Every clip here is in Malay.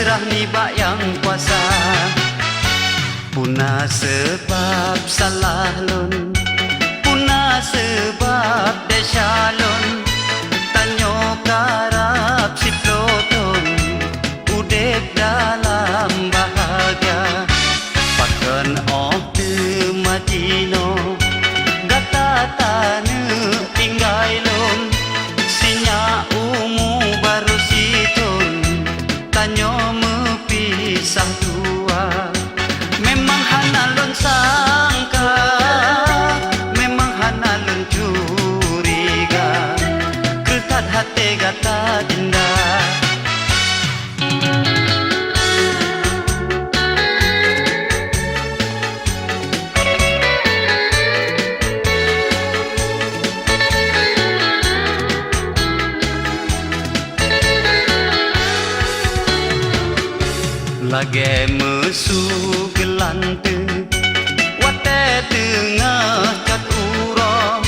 serah ni bak yang kuasa. Puna sebab salah lon, puna sebab desya lon. Tanyo karap si ploton, udep dalam bahagia. Pakan oh te matino, gata tanu tinggai lon. Sinya umu baru siton, tanyo mepisah dua. Memang hana lon sangka, memang hana lon curiga. Ketat hati gata dinda. Lagi mesu gelante, wate tengah kat uro,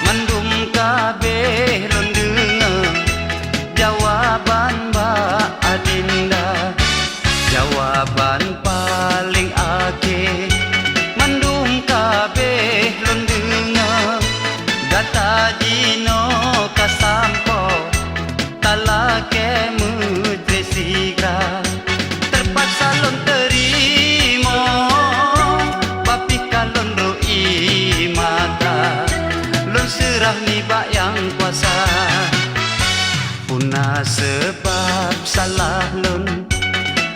mendum kabeh lon dengar jawaban Mbak Adinda. Jawaban paling akhir, mendum kabeh lon dengar. Gata dino kasampo, talake mudresiga. Terpaksa lon terima, tapi kalon roi mata. Lon serah ni bak yang kuasa. Puna sebab salah lon,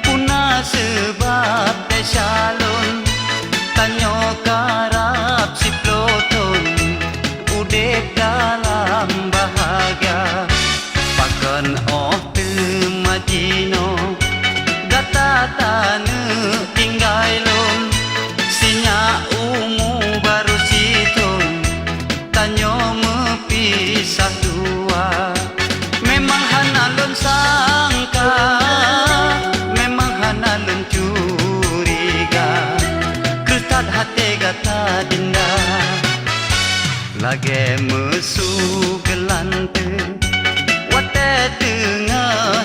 puna sebab desya lon. Tanyo karap si ploton, udep dalam bahagia. Pakan oh temajino, gata tanu tinggai lon. Sinya umu baru siton, tanyo mepisah dua. Memang hana lon sangka, memang hana lon curiga. Ketat hati gata dinda. Lagi mesu gelante, wate tengah